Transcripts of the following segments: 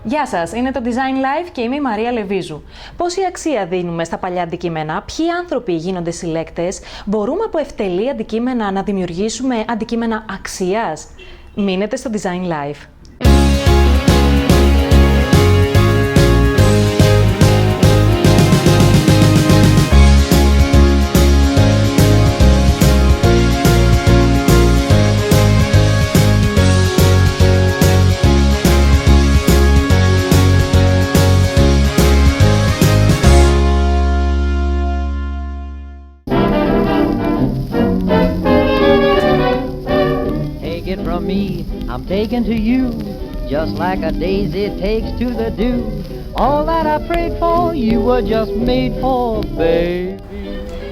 Γεια σας, είναι το Design Life και είμαι η Μαρία Λεβίζου. Πόση αξία δίνουμε στα παλιά αντικείμενα, ποιοι άνθρωποι γίνονται συλλέκτες, μπορούμε από ευτελή αντικείμενα να δημιουργήσουμε αντικείμενα αξίας? Μείνετε στο Design Life. From me, I'm taken to you, just like a daisy takes to the dew. All that I prayed for, you were just made for, baby.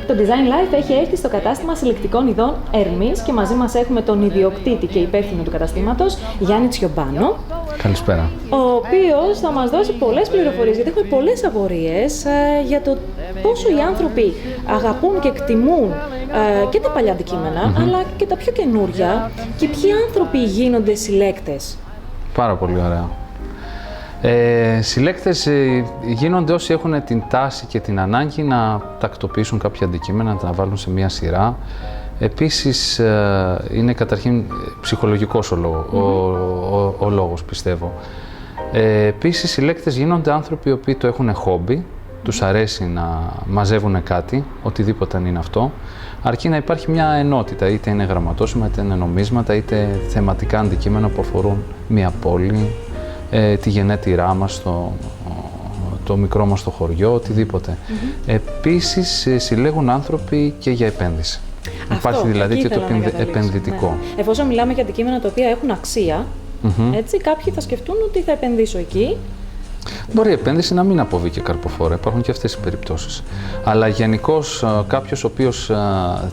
Το Design Life έχει έρθει στο κατάστημα συλλεκτικών ειδών Ερμής και μαζί μας έχουμε τον ιδιοκτήτη και υπεύθυνο του καταστήματος, Γιάννη Τσιομπάνο. Καλησπέρα. Ο οποίος θα μας δώσει πολλές πληροφορίες, γιατί έχουμε πολλές απορίες για το πόσο οι άνθρωποι αγαπούν και εκτιμούν και τα παλιά αντικείμενα, αλλά και τα πιο καινούρια, και ποιοι άνθρωποι γίνονται συλλέκτες. Πάρα πολύ ωραία. Συλλέκτες γίνονται όσοι έχουν την τάση και την ανάγκη να τακτοποιήσουν κάποια αντικείμενα, να τα βάλουν σε μία σειρά. Επίσης, είναι καταρχήν ψυχολογικός ο λόγος, πιστεύω. Επίσης, συλλέκτες γίνονται άνθρωποι οι οποίοι το έχουν χόμπι, τους αρέσει να μαζεύουν κάτι, οτιδήποτε αν είναι αυτό, αρκεί να υπάρχει μια ενότητα, είτε είναι γραμματόσημα, είτε είναι νομίσματα, είτε θεματικά αντικείμενα που αφορούν μια πόλη, τη γενέτειρά μας, το μικρό μας το χωριό, οτιδήποτε. Επίσης, συλλέγουν άνθρωποι και για επένδυση. Υπάρχει δηλαδή και το επενδυτικό. Ναι. Εφόσον μιλάμε για αντικείμενα τα οποία έχουν αξία, έτσι, κάποιοι θα σκεφτούν ότι θα επενδύσω εκεί. Μπορεί η επένδυση να μην αποβεί και καρποφόρα, υπάρχουν και αυτές οι περιπτώσεις. Αλλά γενικώς κάποιος ο οποίος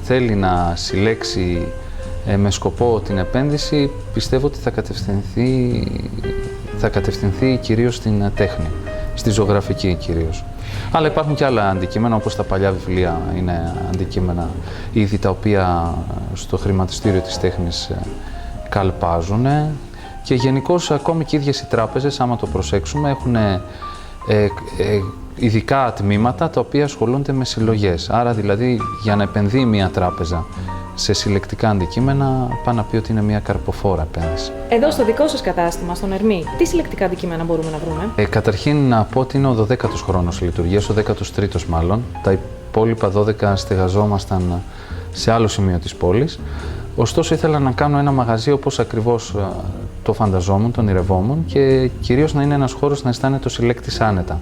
θέλει να συλλέξει με σκοπό την επένδυση, πιστεύω ότι θα κατευθυνθεί κυρίως στην τέχνη, στη ζωγραφική κυρίως. Αλλά υπάρχουν και άλλα αντικείμενα, όπως τα παλιά βιβλία είναι αντικείμενα είδη τα οποία στο χρηματιστήριο της τέχνης καλπάζουν. Και γενικώς ακόμη και οι ίδιες οι τράπεζες, άμα το προσέξουμε, έχουν ειδικά τμήματα τα οποία ασχολούνται με συλλογές. Άρα δηλαδή για να επενδύει μια τράπεζα σε συλλεκτικά αντικείμενα, πάει να πει ότι είναι μια καρποφόρα επένδυση. Εδώ στο δικό σας κατάστημα, στον Ερμή, τι συλλεκτικά αντικείμενα μπορούμε να βρούμε? Καταρχήν να πω ότι είναι ο 12ος χρόνος λειτουργίας, ο 13ος μάλλον. Τα υπόλοιπα 12 στεγαζόμασταν σε άλλο σημείο της πόλης. Ωστόσο, ήθελα να κάνω ένα μαγαζί όπως ακριβώς το φανταζόμουν, τον ονειρευόμουν, και κυρίως να είναι ένας χώρος να αισθάνεται ο συλλέκτης άνετα.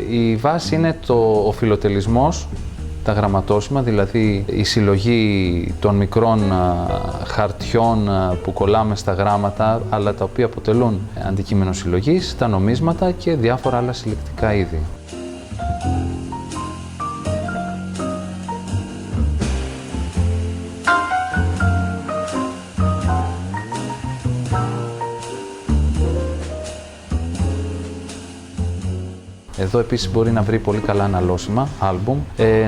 Η βάση είναι ο φιλοτελισμός, τα γραμματόσημα, δηλαδή η συλλογή των μικρών χαρτιών που κολλάμε στα γράμματα, αλλά τα οποία αποτελούν αντικείμενο συλλογής, τα νομίσματα και διάφορα άλλα συλλεκτικά είδη. Εδώ επίσης μπορεί να βρει πολύ καλά αναλώσιμα, άλμπουμ,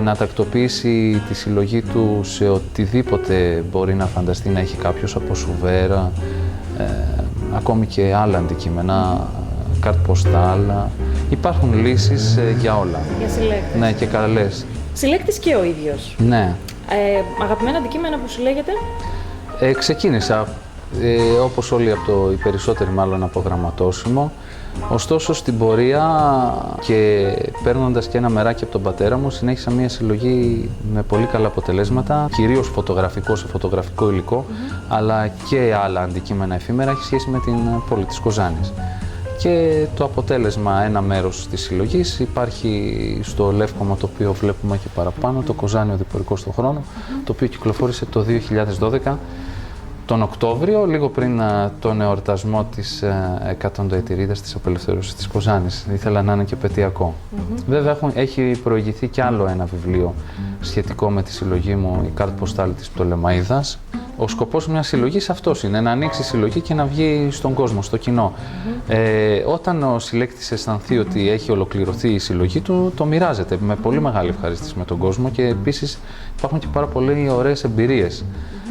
να τακτοποιήσει τη συλλογή του σε οτιδήποτε μπορεί να φανταστεί να έχει κάποιος, από σουβέρα, ακόμη και άλλα αντικείμενα, καρτ ποστάλ. Υπάρχουν λύσεις για όλα. Για συλλέκτες. Ναι, και καλές. Συλλέκτης και ο ίδιος. Ναι. Αγαπημένα αντικείμενα που συλλέγετε? Ξεκίνησα, όπως όλοι οι περισσότεροι μάλλον, από γραμματόσημο. Ωστόσο, στην πορεία και παίρνοντας και ένα μεράκι από τον πατέρα μου, συνέχισα μια συλλογή με πολύ καλά αποτελέσματα, κυρίως φωτογραφικό σε φωτογραφικό υλικό, αλλά και άλλα αντικείμενα εφήμερα, έχει σχέση με την πόλη της Κοζάνης. Και το αποτέλεσμα, ένα μέρος της συλλογής, υπάρχει στο λεύκομα το οποίο βλέπουμε και παραπάνω, το Κοζάνιο Διπορικό στον χρόνο, το οποίο κυκλοφόρησε το 2012. Τον Οκτώβριο, λίγο πριν τον εορτασμό της 100ετηρίδας της απελευθέρωσης της Κοζάνης. Ήθελα να είναι και επετειακό. Βέβαια, έχει προηγηθεί κι άλλο ένα βιβλίο σχετικό με τη συλλογή μου, η κάρτ ποστάλ της Πτολεμαΐδας. Ο σκοπός μιας συλλογής αυτός είναι, να ανοίξει η συλλογή και να βγει στον κόσμο, στο κοινό. Όταν ο συλλέκτης αισθανθεί ότι έχει ολοκληρωθεί η συλλογή του, το μοιράζεται με πολύ μεγάλη ευχαρίστηση με τον κόσμο, και επίσης υπάρχουν και πάρα πολύ ωραίες εμπειρίες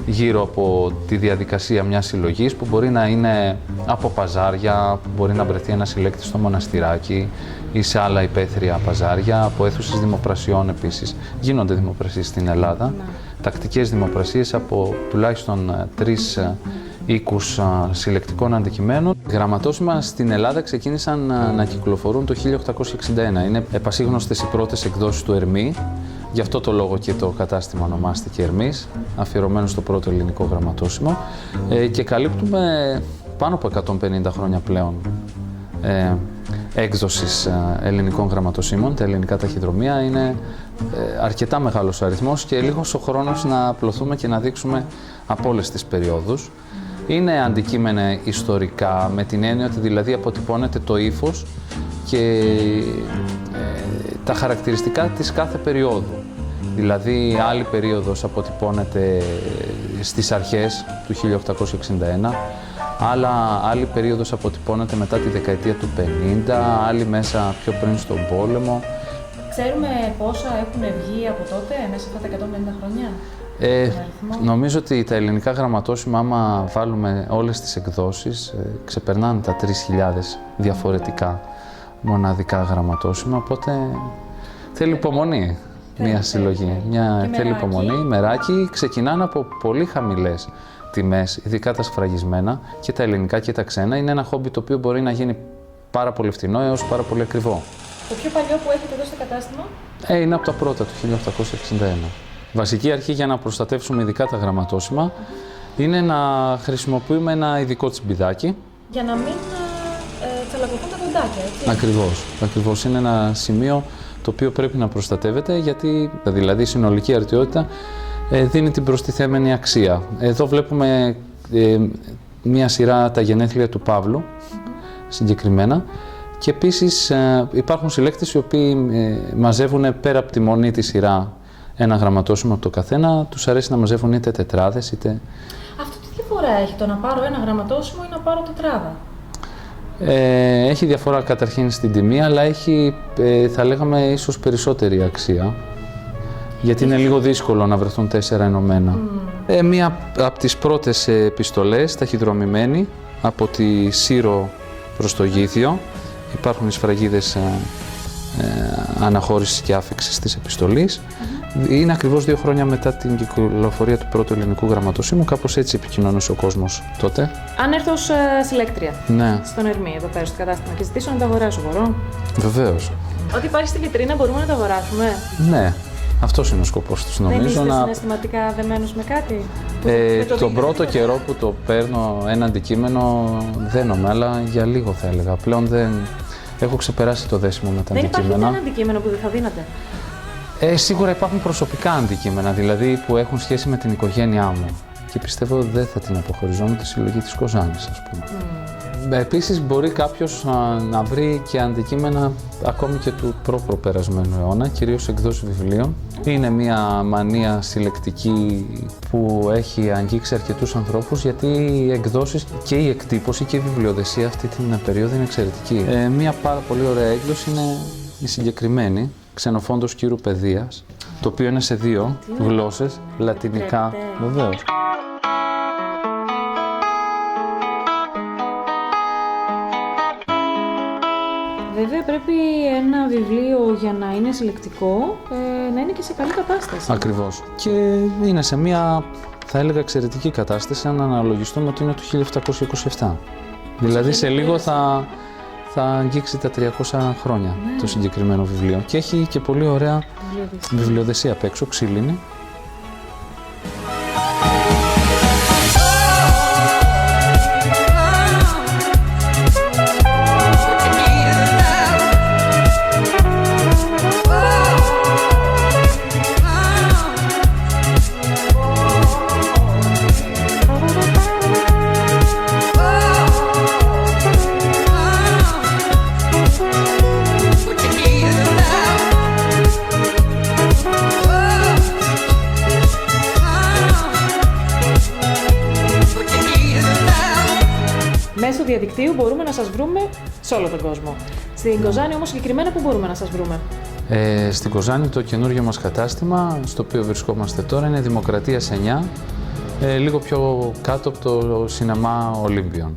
γύρω από τη διαδικασία μιας συλλογής που μπορεί να είναι από παζάρια, που μπορεί να βρεθεί ένα συλλέκτη στο μοναστηράκι ή σε άλλα υπαίθρια παζάρια, από αίθουσες δημοπρασιών επίσης. Γίνονται δημοπρασίες στην Ελλάδα, τακτικές δημοπρασίες από τουλάχιστον 3 οίκους συλλεκτικών αντικειμένων. Γραμματόσημα στην Ελλάδα ξεκίνησαν να κυκλοφορούν το 1861. Είναι επασίγνωστες οι πρώτες εκδόσεις του Ερμή. Γι' αυτό το λόγο και το κατάστημα ονομάστηκε Ερμής, αφιερωμένο στο πρώτο ελληνικό γραμματόσημο, και καλύπτουμε πάνω από 150 χρόνια πλέον έκδοσης ελληνικών γραμματοσύμων. Τα ελληνικά ταχυδρομεία είναι αρκετά μεγάλος αριθμός και λίγος ο χρόνος να απλωθούμε και να δείξουμε από όλες τις περιόδους. Είναι αντικείμενα ιστορικά, με την έννοια ότι δηλαδή αποτυπώνεται το ύφος και τα χαρακτηριστικά της κάθε περίοδου. Δηλαδή, άλλη περίοδος αποτυπώνεται στις αρχές του 1861, άλλη περίοδος αποτυπώνεται μετά τη δεκαετία του 50, άλλη μέσα πιο πριν στον πόλεμο. Ξέρουμε πόσα έχουν βγει από τότε, μέσα σε αυτά τα 150 χρόνια? Νομίζω ότι τα ελληνικά γραμματόσημα, άμα βάλουμε όλες τις εκδόσεις, ξεπερνάνε τα 3.000 διαφορετικά μοναδικά γραμματόσημα, οπότε θέλει υπομονή μια συλλογή. Θέλει υπομονή, μεράκι. Ξεκινάνε από πολύ χαμηλές τιμές, ειδικά τα σφραγισμένα, και τα ελληνικά και τα ξένα. Είναι ένα χόμπι το οποίο μπορεί να γίνει πάρα πολύ φθηνό έως πάρα πολύ ακριβό. Το πιο παλιό που έχετε εδώ στο κατάστημα? Είναι από τα πρώτα, του 1861. Βασική αρχή για να προστατεύσουμε ειδικά τα γραμματόσημα είναι να χρησιμοποιούμε ένα ειδικό τσιμπιδάκι. Για να μην τσαλακωθούν τα κοντάκια, έτσι. Ακριβώς. Είναι ένα σημείο το οποίο πρέπει να προστατεύεται, γιατί δηλαδή η συνολική αρτιότητα δίνει την προστιθέμενη αξία. Εδώ βλέπουμε μία σειρά τα γενέθλια του Παύλου, συγκεκριμένα, και επίσης υπάρχουν συλλέκτες οι οποίοι μαζεύουν πέρα από τη μονή τη σειρά ένα γραμματόσημο από το καθένα, τους αρέσει να μαζεύουν είτε τετράδες είτε... Αυτό τι διαφορά έχει, το να πάρω ένα γραμματόσημο ή να πάρω τετράδα? Έχει διαφορά καταρχήν στην τιμή, αλλά έχει, θα λέγαμε, ίσως περισσότερη αξία. Γιατί είναι λίγο δύσκολο να βρεθούν 4 ενωμένα. Μία από τις πρώτες επιστολές, ταχυδρομημένη, από τη Σύρο προς το Γήθιο. Υπάρχουν οι σφραγίδες αναχώρησης και άφιξης της επιστολής. Είναι ακριβώς 2 χρόνια μετά την κυκλοφορία του πρώτου ελληνικού γραμματοσύμου. Κάπως έτσι επικοινωνούσε ο κόσμος τότε. Αν έρθω ως συλλέκτρια στον Ερμή, εδώ πέρα στο κατάστημα, και ζητήσω να τα αγοράσω, μπορώ? Βεβαίως. Ό,τι υπάρχει στη βιτρίνα μπορούμε να τα αγοράσουμε? Ναι. Αυτός είναι ο σκοπός τους, νομίζω. Δεν είστε συναισθηματικά δεμένος με κάτι? Τον πρώτο καιρό που το παίρνω ένα αντικείμενο δένομαι, αλλά για λίγο θα έλεγα. Πλέον δεν έχω ξεπεράσει το δέσιμο με τα αντικείμενα. Δεν υπάρχει ένα αντικείμενο που δεν θα δίνατε? Σίγουρα υπάρχουν προσωπικά αντικείμενα, δηλαδή που έχουν σχέση με την οικογένειά μου. Και πιστεύω δεν θα την αποχωριζώ με τη συλλογή της Κοζάνης, ας πούμε. Επίσης, μπορεί κάποιος να βρει και αντικείμενα ακόμη και του προπερασμένου αιώνα, κυρίως εκδόσεις βιβλίων. Είναι μια μανία συλλεκτική που έχει αγγίξει αρκετούς ανθρώπους, γιατί οι εκδόσεις και η εκτύπωση και η βιβλιοδεσία αυτή την περίοδο είναι εξαιρετική. Μια πάρα πολύ ωραία έκδοση είναι η συγκεκριμένη, Ξενοφόντος Κύρου Παιδείας, το οποίο είναι σε 2 γλώσσες, λατινικά, βεβαίως. Βέβαια, πρέπει ένα βιβλίο για να είναι συλλεκτικό να είναι και σε καλή κατάσταση. Ακριβώς. Και είναι σε μια, θα έλεγα, εξαιρετική κατάσταση, αν αναλογιστούμε ότι είναι το 1727. Δηλαδή σε λίγο θα αγγίξει τα 300 χρόνια το συγκεκριμένο βιβλίο. Και έχει και πολύ ωραία βιβλιοδεσία απ' έξω, ξύλινη. Μέσω διαδικτύου μπορούμε να σας βρούμε σε όλο τον κόσμο. Στην Κοζάνη όμως συγκεκριμένα πού μπορούμε να σας βρούμε? Στην Κοζάνη το καινούργιο μας κατάστημα, στο οποίο βρισκόμαστε τώρα, είναι Δημοκρατίας 9, λίγο πιο κάτω από το σινεμά Ολύμπιον.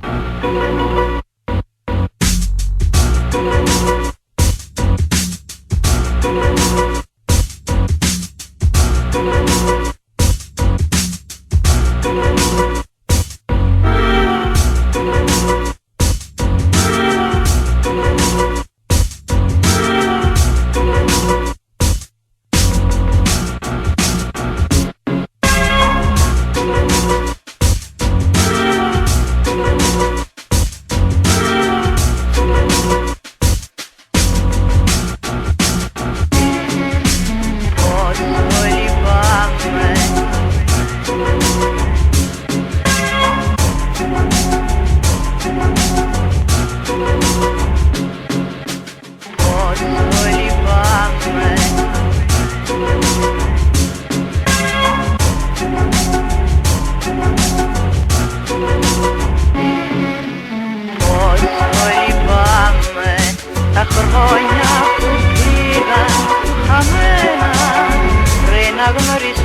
Τα χρόνια που πήγαν χαμένα πριν να γνωρίσεις